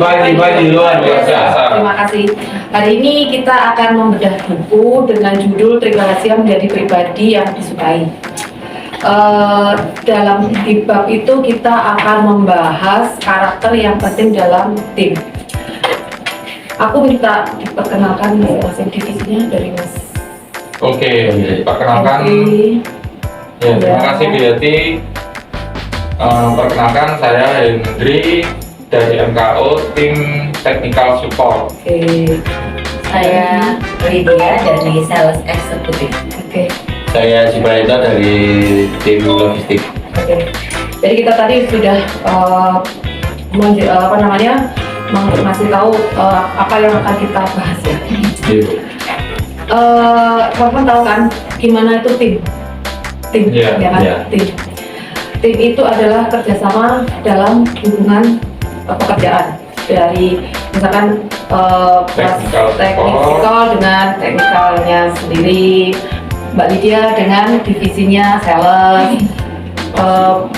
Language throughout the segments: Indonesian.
Pagi luar biasa. Terima kasih. Hari ini kita akan membedah buku dengan judul Trik Rahasia Menjadi Pribadi yang Disukai. Dalam di bab itu kita akan membahas karakter yang penting dalam tim. Aku minta diperkenalkan masing-masing divisinya dari Mas. Oke, perkenalkan. Ya, terima kasih Bu Yati. Perkenalkan saya Hendri dari MKO tim Technical Support. Oke. Saya Lydia dari Sales Executive. Oke. Saya Cipraeta dari tim logistik. Oke. Jadi kita tadi sudah ngasih tahu apa yang akan kita bahas ya. Teman-teman tahu kan gimana itu tim? Iya, Ya kan? iya. Tim itu adalah kerjasama dalam hubungan pekerjaan dari misalkan teknikal dengan teknikalnya sendiri, Mbak Lydia dengan divisinya sales,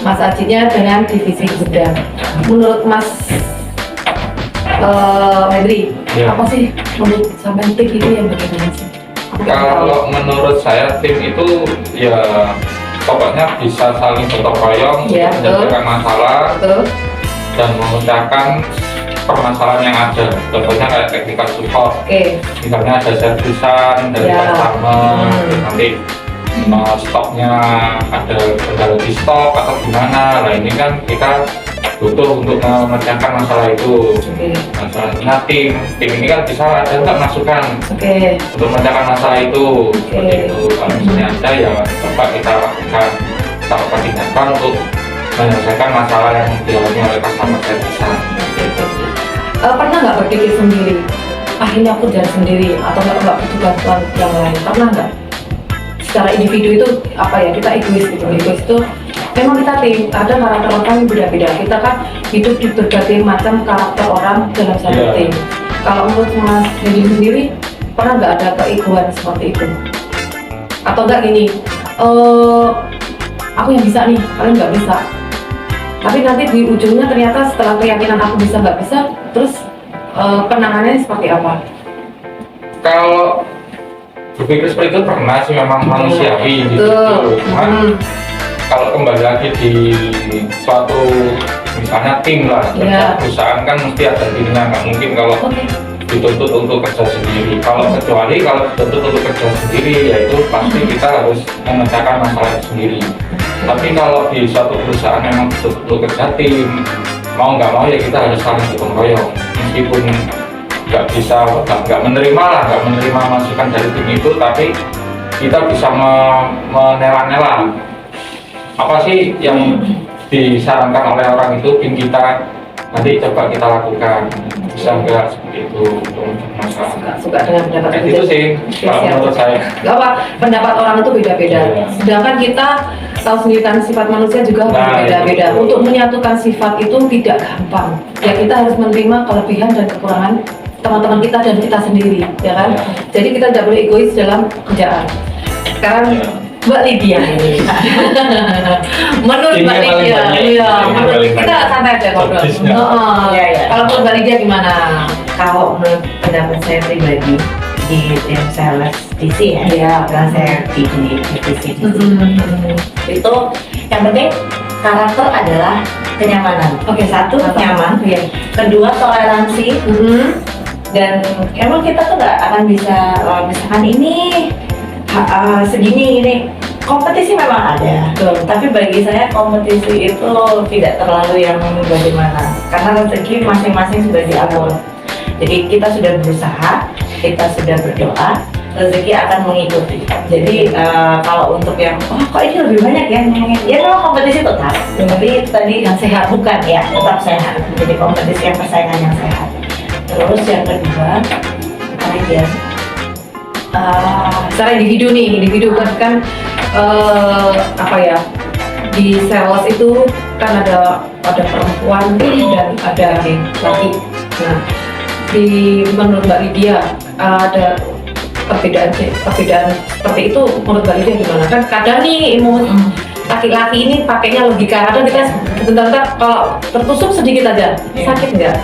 Mas Ajinya dengan divisi gudang. Menurut Mas Hendri, Ya. apa sih menurut sampai tim itu yang bagaimana sih? Kalau menurut saya tim itu ya pokoknya bisa saling gotong royong Ya, untuk menyelesaikan masalah Betul. dan memecahkan permasalahan yang ada. Contohnya kayak technical support. Oke. Misalnya ada servisan dari Ya. customer, terus nanti stoknya ada kendala di stok atau gimana. Nah ini kan kita butuh untuk memecahkan masalah itu. Oke. Masalahnya tim ini kan bisa ada nggak masukan Oke. untuk memecahkan masalah itu. Seperti itu. Kalau misalnya ada ya coba kita lakukan, kita tindakan untuk menyelesaikan masalah yang dialami oleh customer servisan. Pernah nggak berpikir sendiri? Ini aku jalan sendiri atau nggak butuh bantuan yang lain? Pernah nggak? Secara individu itu apa ya? Kita egois gitu. Egois itu memang kita tim. Ada karakter orang yang beda-beda. Kita kan hidup di berbagai macam karakter orang dalam satu Iya. tim. Kalau menurut Mas Dedi sendiri, pernah nggak ada keegoan seperti itu? Atau nggak gini? Aku yang bisa nih, kalian nggak bisa. Tapi nanti di ujungnya ternyata setelah keyakinan aku bisa nggak bisa, terus penanganannya seperti apa? Kalau berpikir seperti itu pernah sih, memang manusiawi gitu. Cuman kalau kembali lagi di suatu misalnya tim lah, Iya. perusahaan kan mesti ada timnya, nggak mungkin kalau Oke. dituntut untuk kerja sendiri. Kecuali kalau dituntut untuk kerja sendiri, yaitu pasti kita harus memecahkan masalah itu sendiri. Tapi kalau di suatu perusahaan memang betul-betul kerja tim, mau nggak mau ya kita harus saling gotong royong. Meskipun nggak menerima masukan dari tim itu, tapi kita bisa menela-nela apa sih yang disarankan oleh orang itu, tim kita nanti coba kita lakukan, bisa nggak seperti itu untuk masalah. Suka dengan pendapat Itu sih kalau Siap. menurut saya. Gak apa, pendapat orang itu beda-beda. Iya. Sedangkan kita tahu sendiri kan sifat manusia juga Nah, berbeda-beda. itu. Untuk menyatukan sifat itu tidak gampang. Ya kita harus menerima kelebihan dan kekurangan teman-teman kita dan kita sendiri, ya kan? Iya. Jadi kita tidak boleh egois dalam kerjaan. Sekarang Iya. Mbak Lydia ini. Menurut Timnya Mbak paling Lydia, banyak. iya. Timnya Menurut paling kita banyak. santai aja ngobrol. Habisnya. Iya, iya. Kalau menurut Mbak Lydia gimana? Kalau menurut pendapat saya pribadi di tim sales DC ya, Iya. karena saya di divisi Mm-mm. itu yang penting karakter adalah kenyamanan. Oke, Satu nyaman, Iya. kedua toleransi, Mm-hmm. dan emang kita tuh nggak akan bisa misalkan ini segini ini. Kompetisi memang ada, Betul. tapi bagi saya kompetisi itu tidak terlalu yang bagaimana, karena rezeki masing-masing sudah diatur. Jadi kita sudah berusaha, kita sudah berdoa, rezeki akan mengikuti. Jadi kalau untuk yang kok ini lebih banyak ya memang kompetisi tetap, tapi tadi yang sehat bukan ya, tetap sehat. Jadi kompetisi yang persaingan yang sehat. Terus yang kedua, apa lagi ya? Secara individu kan apa ya, di sales itu kan ada perempuan dan ada laki. Nah, menurut Mbak Lydia ada perbedaan seperti itu. Menurut Mbak Lydia gimana? Kan kadang nih laki-laki ini pakainya logika, kadang kita sebentar kalau tertusuk sedikit aja sakit nggak?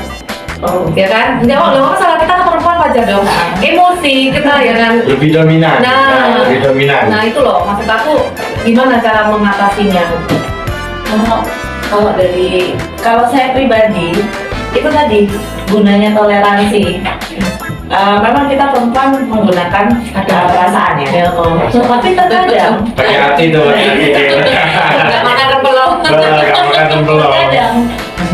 Ya kan? Jangan loh, masalah kita kan perempuan wajar dong. Emosi kita ya kan. Lebih dominan. Nah. Lebih dominan. Nah itu loh, maksud aku gimana cara mengatasinya? Kalau saya pribadi itu tadi gunanya toleransi. Memang kita perempuan menggunakan perasaan ya. Tapi terkadang Pakai hati tuh, pakai hati. Gak makan rempelong. Gak makan tempelong. terkadang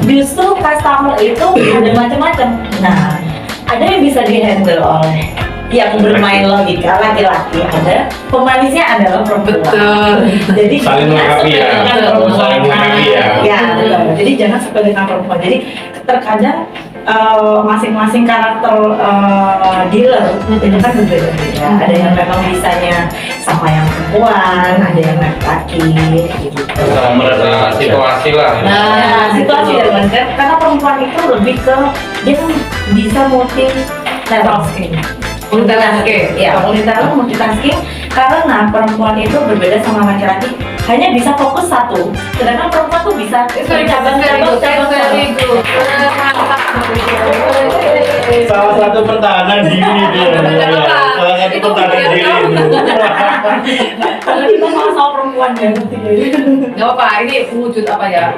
justru customer itu ada macam-macam. Nah, ada yang bisa dihandle oleh yang bermain logika laki-laki, ada pemanisnya adalah perempuan. Betul. Jadi Saling melengkapi ya. Saling melengkapi ya. Ya, betul. Jadi jangan sepelekan perempuan. Jadi terkadang masing-masing karakter dealer itu kan berbeda-beda. Ada yang memang bisanya sama yang perempuan, ada yang laki-laki gitu. Merasa situasi lah. Nah, situasi dan karena perempuan itu lebih ke dia kan bisa multitasking. Multitasking karena perempuan itu berbeda sama laki-laki hanya bisa fokus satu, sedangkan perempuan tuh bisa cabang-cabang. Salah satu pertahanan diri dia. Salah satu pertahanan diri. Kalau kita sama perempuan ya. Gak apa, ini wujud apa ya?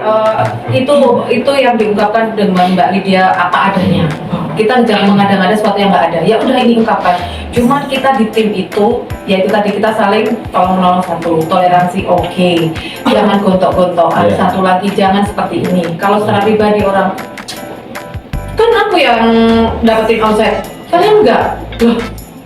Itu yang diungkapkan dengan Mbak Lydia apa adanya. Kita jangan mengada-ngada sesuatu yang nggak ada. Ya udah ini ungkapkan. Cuman kita di tim itu, yaitu tadi kita saling tolong menolong satu, toleransi oke. Jangan gontok-gontokan. Yeah. Satu lagi jangan seperti ini. Kalau secara pribadi orang, kan aku yang dapetin omset, kalian enggak. Loh,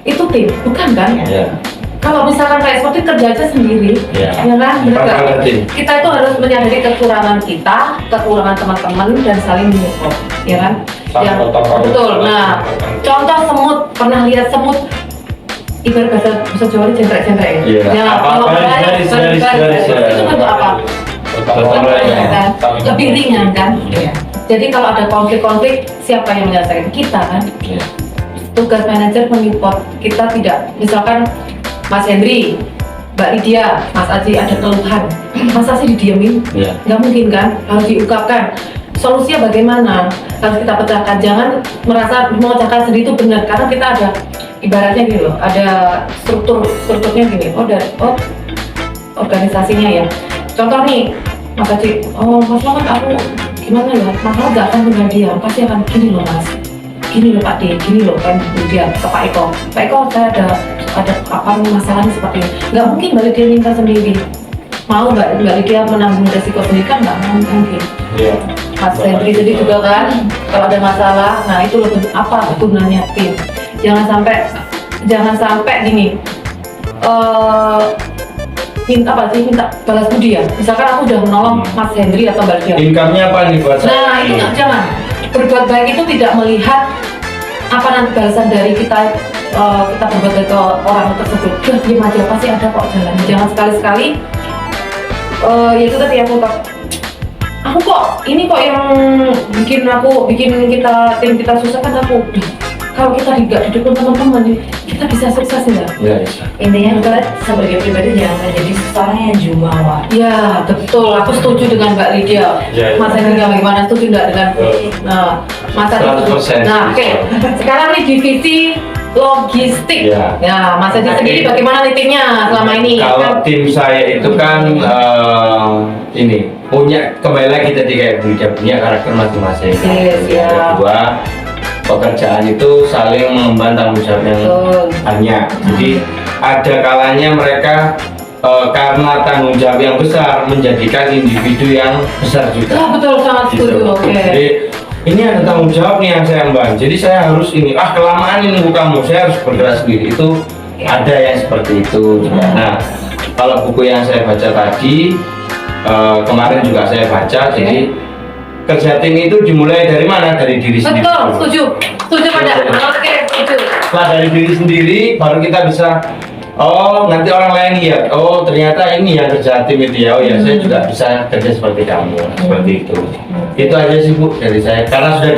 itu tim, bukan kan? Iya. Kalau misalkan kayak seperti kerja aja sendiri, Iya. ya kan? Bener nggak? Paham, tim. Kita itu harus menyadari kekurangan kita, kekurangan teman-teman dan saling menyupport, ya kan? Saling Yang gotong royong. betul. Nah, contoh semut, pernah lihat semut? Ibarat bahasa Jawa ini centrek-centrek ya. Iya. Ya, Apa-apa, kalau garis. itu bentuk apa? Gotong royong. Ya kan? Lebih ringan kan? Iya. Jadi kalau ada konflik-konflik, siapa yang menyelesaikan? Kita kan? Iya. Tugas manajer menyupport kita tidak, misalkan Mas Hendri, Mbak Lydia, Mas Aji ada keluhan, masa sih didiemin? Iya. Nggak mungkin kan, harus diungkapkan. Solusinya bagaimana? Harus kita pecahkan, jangan merasa memecahkan sendiri itu benar, karena kita ada ibaratnya gini loh, ada strukturnya gini, organisasinya ya. Contoh nih, Mas Aji, Mas Lo kan aku gimana ya, masalah nggak akan tinggal diam, pasti akan gini loh Mas. Gini loh Pak D, gini loh kan dia ke Pak Eko. Pak Eko saya ada apa masalahnya seperti ini. Nggak mungkin Mbak Lydia minta sendiri. Mau Mbak Lydia menanggung resiko sendiri kan nggak mungkin. Iya. Mas Hendri jadi juga kan kalau ada masalah, nah itu lebih apa gunanya tim. Jangan sampai gini. Minta balas budi ya. Misalkan aku udah menolong Mas Hendri atau Mbak Lydia. Income-nya apa nih buat saya? Nah itu jangan. Berbuat baik itu tidak melihat apa nanti balasan dari kita berbuat baik ke orang tersebut. Udah diam aja, pasti ada kok jalan. Jangan sekali-sekali ya itu tadi aku kok ini kok yang bikin tim kita susah kan aku. Kalau kita tidak didukung teman-teman, kita bisa sukses ya. Iya, iya. Intinya kita sebagai pribadi jangan menjadi seseorang yang jumawa. Ya betul, aku setuju dengan Mbak Lydia. Ya, Mas Hendri bagaimana, setuju nggak dengan Mas Hendri? 100% Nah oke, sekarang nih divisi logistik. Ya. Ya, Mas Hendri sendiri bagaimana nih timnya selama ini? Kalau tim saya itu kan ini punya, kembali lagi tadi kayak Bu Ija, punya karakter masing-masing. Yes, ya. Yang kedua, pekerjaan itu saling mengemban tanggung jawab yang Betul. banyak. Jadi ada kalanya mereka karena tanggung jawab yang besar menjadikan individu yang besar juga. Ya betul, sangat setuju. Oke. Jadi ini ada tanggung jawab nih yang saya emban. Jadi saya harus ini, kelamaan ini nunggu kamu, saya harus bergerak sendiri. Itu ada yang seperti itu juga. Nah, kalau buku yang saya baca tadi kemarin juga saya baca. Jadi kerja tim itu dimulai dari mana? Dari diri sendiri. Betul, setuju pada. Oke, setuju. Setelah dari diri sendiri, baru kita bisa. Nanti orang lain lihat. Ternyata ini yang kerja tim itu ya. Ya, saya juga bisa kerja seperti kamu, seperti itu. Itu aja sih Bu dari saya. Karena sudah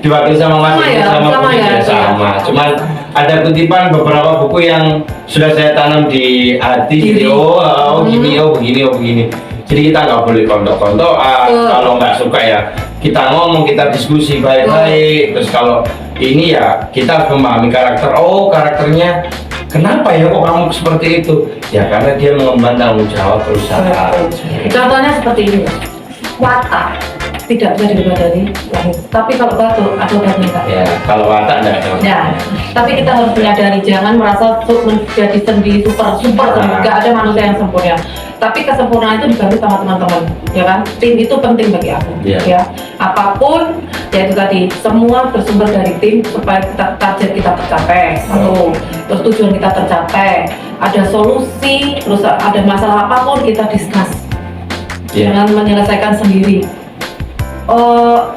diwakili sama Mas Sama Edi, ya, sama sama Bu Ida, ya. sama. Cuman ada kutipan beberapa buku yang sudah saya tanam di hati. Jadi, begini. Jadi kita nggak boleh kontok-kontokan. Kalau nggak suka ya kita ngomong, kita diskusi baik-baik. Terus kalau ini ya kita harus memahami karakter. Oh, karakternya kenapa ya kok kamu seperti itu? Ya karena dia mengemban tanggung jawab perusahaan. Contohnya seperti ini, watak tidak bisa dirubah dari lahir. Tapi kalau batu ada obatnya. Ya, kalau watak enggak ada. Ya, tapi kita harus menyadari jangan merasa menjadi sendiri super nggak ada manusia yang sempurna. Tapi kesempurnaan itu dibantu sama teman-teman, ya kan? Tim itu penting bagi aku, ya. Apapun, ya itu tadi semua bersumber dari tim supaya target kita tercapai. Satu, terus tujuan kita tercapai. Ada solusi, terus ada masalah apapun kita discuss. Jangan menyelesaikan sendiri.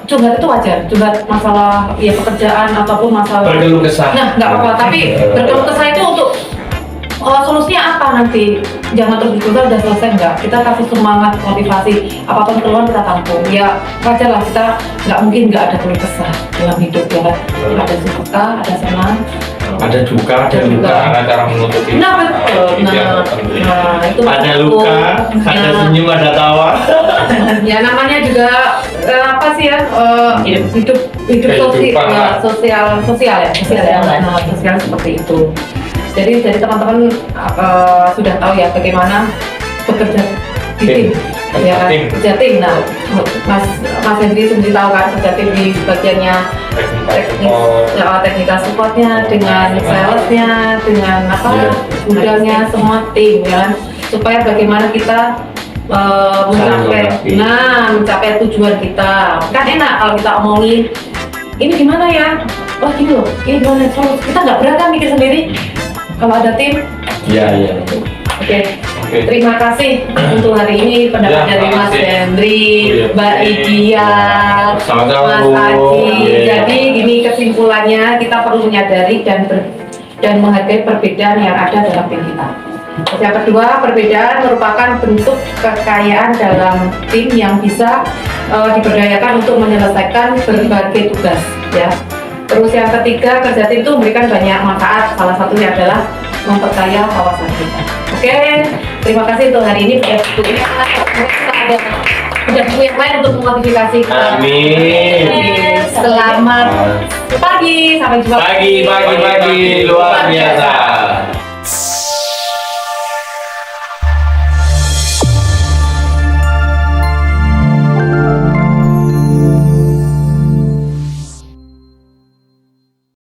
Curhat itu wajar, curhat masalah ya pekerjaan ataupun masalah Berkeluh kesah. Nah, nggak apa-apa, tapi berkeluh kesah itu untuk solusinya apa nanti? Jangan terus berkeluh udah selesai enggak. Kita kasih semangat, motivasi, apapun keluhan kita tampung. Ya wajar lah, kita nggak mungkin nggak ada keluh kesah dalam hidup ya kan. Ada suka, ada senang, Ada duka, ada luka. Karena cara menutupi. Nah betul. Itu Ada luka, ada senyum, ada tawa. Ya namanya juga apa sih ya hidup Kehidupan lah. sosial seperti itu. Jadi teman-teman sudah tahu ya bagaimana bekerja di tim, ya kan? Kerja tim. Nah, Mas Hendri sendiri tahu kan kerja tim di bagiannya teknikal supportnya, dengan salesnya, dengan gudangnya, semua tim, ya kan? Supaya bagaimana kita mencapai tujuan kita. Kan enak kalau kita omongin ini gimana ya, oh gini loh, ini gimana, kita nggak berat kan mikir sendiri. Kalau ada tim, Iya. Oke. Terima kasih untuk hari ini pendapat dari Mas Hendri, Mbak Idia, Sama-sama, Mas Bu. Adi. Jadi gini kesimpulannya, kita perlu menyadari dan menghargai perbedaan yang ada dalam tim kita. Yang kedua, perbedaan merupakan bentuk kekayaan dalam tim yang bisa diberdayakan untuk menyelesaikan berbagai tugas, ya. Terus yang ketiga, kerja tim itu memberikan banyak manfaat. Salah satunya adalah memperkaya wawasan kita. Oke, terima kasih untuk hari ini. Udah buku yang lain untuk memotivasi kita. Amin. Selamat pagi, sampai jumpa. Pagi, luar biasa.